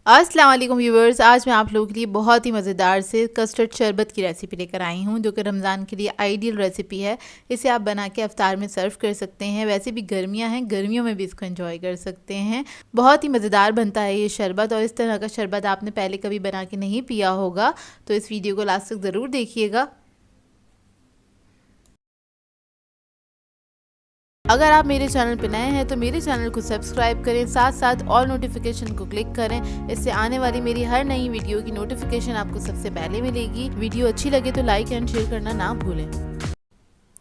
अस्सलाम वालेकुम व्यूवर्स, आज मैं आप लोगों के लिए बहुत ही मज़ेदार से कस्टर्ड शरबत की रेसिपी लेकर आई हूँ, जो कि रमज़ान के लिए आइडियल रेसिपी है। इसे आप बना के अफ्तार में सर्व कर सकते हैं। वैसे भी गर्मियाँ हैं, गर्मियों में भी इसको एंजॉय कर सकते हैं। बहुत ही मज़ेदार बनता है ये शरबत, और इस तरह का शरबत आपने पहले कभी बना के नहीं पिया होगा तो इस वीडियो को लास्ट तक ज़रूर देखिएगा। अगर आप मेरे चैनल पर नए हैं तो मेरे चैनल को सब्सक्राइब करें, साथ साथ ऑल नोटिफिकेशन को क्लिक करें। इससे आने वाली मेरी हर नई वीडियो की नोटिफिकेशन आपको सबसे पहले मिलेगी। वीडियो अच्छी लगे तो लाइक एंड शेयर करना ना भूलें।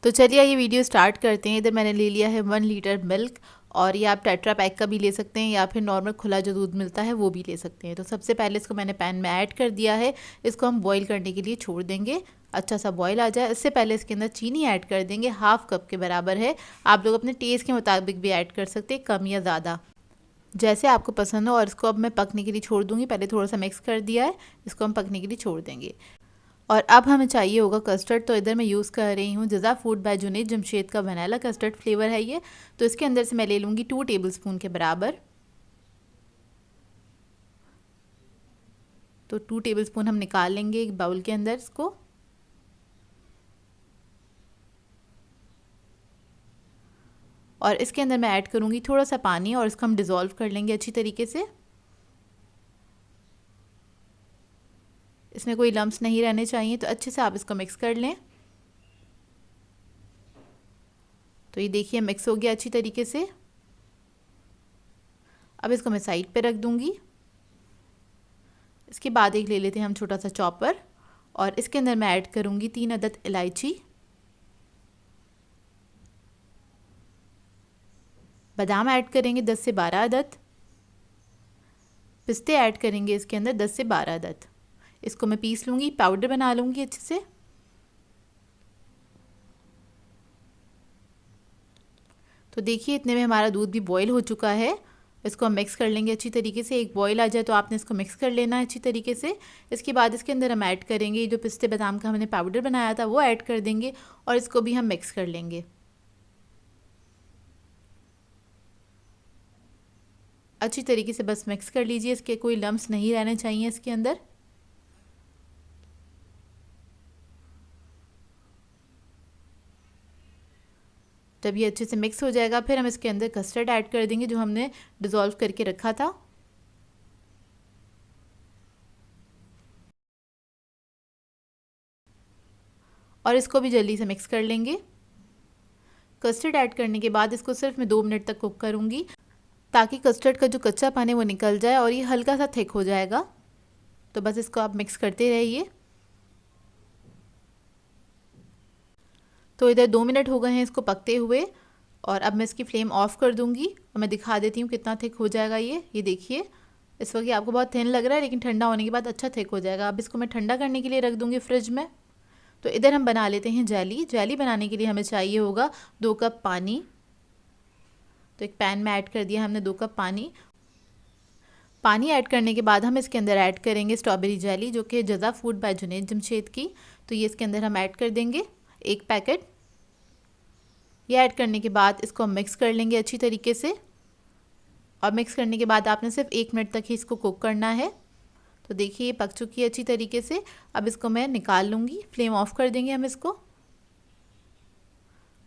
तो चलिए ये वीडियो स्टार्ट करते हैं। इधर मैंने ले लिया है 1 लीटर मिल्क, और ये आप टेट्रा पैक का भी ले सकते हैं या फिर नॉर्मल खुला जो दूध मिलता है वो भी ले सकते हैं। तो सबसे पहले इसको मैंने पैन में ऐड कर दिया है। इसको हम बॉईल करने के लिए छोड़ देंगे, अच्छा सा बॉईल आ जाए। इससे पहले इसके अंदर चीनी ऐड कर देंगे, 1/2 कप के बराबर है। आप लोग अपने टेस्ट के मुताबिक भी ऐड कर सकते हैं, कम या ज़्यादा जैसे आपको पसंद हो। और इसको अब मैं पकने के लिए छोड़ दूँगी। पहले थोड़ा सा मिक्स कर दिया है, इसको हम पकने के लिए छोड़ देंगे। और अब हमें चाहिए होगा कस्टर्ड। तो इधर मैं यूज़ कर रही हूँ जज़ा फूड बाय जुनैद जमशेद का वनीला कस्टर्ड फ्लेवर है ये। तो इसके अंदर से मैं ले लूँगी 2 टेबलस्पून के बराबर। तो 2 टेबलस्पून हम निकाल लेंगे एक बाउल के अंदर इसको। और इसके अंदर मैं ऐड करूँगी थोड़ा सा पानी, और इसको हम डिज़ोल्व कर लेंगे अच्छी तरीके से। इसमें कोई लम्स नहीं रहने चाहिए, तो अच्छे से आप इसको मिक्स कर लें। तो ये देखिए मिक्स हो गया अच्छी तरीके से। अब इसको मैं साइड पे रख दूँगी। इसके बाद एक ले लेते हैं हम छोटा सा चॉपर, और इसके अंदर मैं ऐड करूँगी 3 अदद इलायची, बादाम ऐड करेंगे 10 से 12 अदद, पिस्ते ऐड करेंगे इसके अंदर 10 से 12 अदद। इसको मैं पीस लूँगी, पाउडर बना लूँगी अच्छे से। तो देखिए इतने में हमारा दूध भी बॉईल हो चुका है। इसको हम मिक्स कर लेंगे अच्छी तरीके से। एक बॉईल आ जाए तो आपने इसको मिक्स कर लेना है अच्छी तरीके से। इसके बाद इसके अंदर हम ऐड करेंगे जो पिस्ते बादाम का हमने पाउडर बनाया था वो ऐड कर देंगे, और इसको भी हम मिक्स कर लेंगे अच्छी तरीके से। बस मिक्स कर लीजिए, इसके कोई लम्स नहीं रहने चाहिए इसके अंदर। जब ये अच्छे से मिक्स हो जाएगा फिर हम इसके अंदर कस्टर्ड ऐड कर देंगे जो हमने डिज़ोल्व करके रखा था। और इसको भी जल्दी से मिक्स कर लेंगे। कस्टर्ड ऐड करने के बाद इसको सिर्फ मैं 2 मिनट तक कुक करूँगी, ताकि कस्टर्ड का जो कच्चापन है वो निकल जाए और ये हल्का सा थिक हो जाएगा। तो बस इसको आप मिक्स करते रहिए। तो इधर 2 मिनट हो गए हैं इसको पकते हुए, और अब मैं इसकी फ्लेम ऑफ कर दूंगी और मैं दिखा देती हूँ कितना थिक हो जाएगा ये देखिए। इस वक्त आपको बहुत थिन लग रहा है, लेकिन ठंडा होने के बाद अच्छा थिक हो जाएगा। अब इसको मैं ठंडा करने के लिए रख दूँगी फ्रिज में। तो इधर हम बना लेते हैं जेली। जेली बनाने के लिए हमें चाहिए होगा 2 कप पानी। तो एक पैन में ऐड कर दिया हमने 2 कप पानी। पानी ऐड करने के बाद हम इसके अंदर ऐड करेंगे स्ट्रॉबेरी जेली, जो कि जज़ा फूड बाय जुनैद जमशेद की। तो ये इसके अंदर हम ऐड कर देंगे 1 पैकेट। ये ऐड करने के बाद इसको हम मिक्स कर लेंगे अच्छी तरीके से। और मिक्स करने के बाद आपने सिर्फ 1 मिनट तक ही इसको कुक करना है। तो देखिए ये पक चुकी है अच्छी तरीके से। अब इसको मैं निकाल लूँगी, फ्लेम ऑफ कर देंगे हम इसको।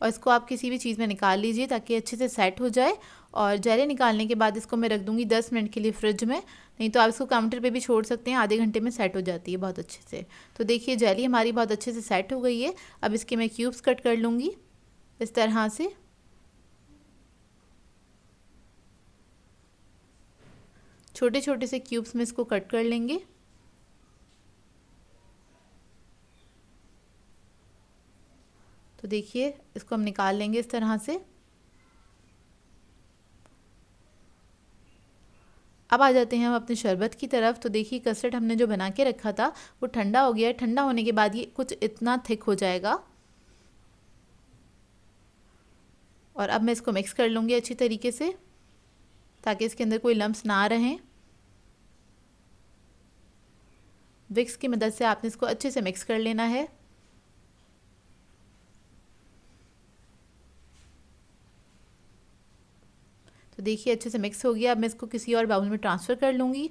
और इसको आप किसी भी चीज़ में निकाल लीजिए ताकि अच्छे से सेट हो जाए। और जेली निकालने के बाद इसको मैं रख दूँगी 10 मिनट के लिए फ्रिज में। नहीं तो आप इसको काउंटर पे भी छोड़ सकते हैं, आधे घंटे में सेट हो जाती है बहुत अच्छे से। तो देखिए जेली हमारी बहुत अच्छे से सेट हो गई है। अब इसके मैं क्यूब्स कट कर लूँगी इस तरह से। छोटे छोटे से क्यूब्स में इसको कट कर लेंगे। तो देखिए इसको हम निकाल लेंगे इस तरह से। अब आ जाते हैं हम अपने शरबत की तरफ। तो देखिए कस्टर्ड हमने जो बना के रखा था वो ठंडा हो गया है। ठंडा होने के बाद ये कुछ इतना थिक हो जाएगा। और अब मैं इसको मिक्स कर लूँगी अच्छी तरीके से, ताकि इसके अंदर कोई लम्स ना रहें। विक्स की मदद से आपने इसको अच्छे से मिक्स कर लेना है। तो देखिए अच्छे से मिक्स हो गया। अब मैं इसको किसी और बाउल में ट्रांसफ़र कर लूँगी।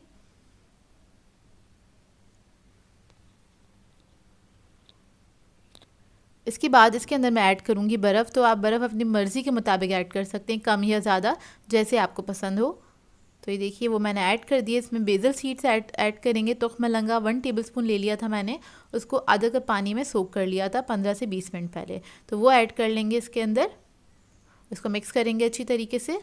इसके बाद इसके अंदर मैं ऐड करूँगी बर्फ़। तो आप बर्फ़ अपनी मर्ज़ी के मुताबिक ऐड कर सकते हैं, कम या ज़्यादा जैसे आपको पसंद हो। तो ये देखिए वो मैंने ऐड कर दिए। इसमें बेसल सीड्स ऐड करेंगे। तुख्म लंगा 1 टेबलस्पून ले लिया था मैंने, उसको आधा कप पानी में सोक कर लिया था 15 से 20 मिनट पहले। तो वो ऐड कर लेंगे इसके अंदर, इसको मिक्स करेंगे अच्छी तरीके से।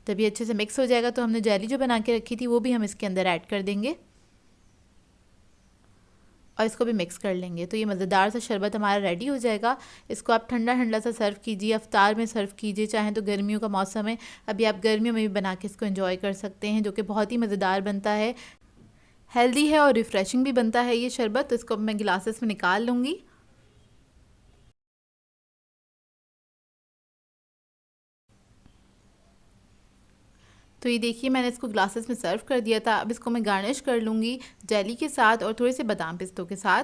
जब ये अच्छे से मिक्स हो जाएगा तो हमने जेली जो बना के रखी थी वो भी हम इसके अंदर ऐड कर देंगे और इसको भी मिक्स कर लेंगे। तो ये मज़ेदार सा शरबत हमारा रेडी हो जाएगा। इसको आप ठंडा ठंडा सा सर्व कीजिए, अफ्तार में सर्व कीजिए, चाहे तो गर्मियों का मौसम है अभी आप गर्मियों में भी बना के इसको एंजॉय कर सकते हैं, जो कि बहुत ही मज़ेदार बनता है, हेल्दी है और रिफ़्रेशिंग भी बनता है ये शरबत। तो इसको मैं गिलासेस में निकाल लूँगी। तो ये देखिए मैंने इसको ग्लासेस में सर्व कर दिया था। अब इसको मैं गार्निश कर लूँगी जेली के साथ और थोड़े से बादाम पिस्तों के साथ।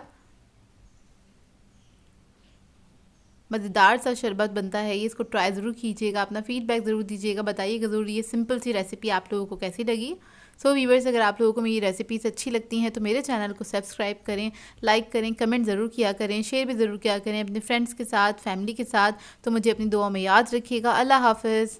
मज़ेदार सा शरबत बनता है ये, इसको ट्राई ज़रूर कीजिएगा, अपना फ़ीडबैक ज़रूर दीजिएगा, बताइएगा ज़रूर ये सिंपल सी रेसिपी आप लोगों को कैसी लगी। सो व्यूअर्स, अगर आप लोगों को मेरी रेसिपीज़ अच्छी लगती हैं तो मेरे चैनल को सब्सक्राइब करें, लाइक करें, कमेंट ज़रूर किया करें, शेयर भी ज़रूर किया करें अपने फ्रेंड्स के साथ, फैमिली के साथ। तो मुझे अपनी दुआ में याद रखिएगा। अल्लाह हाफ़िज़।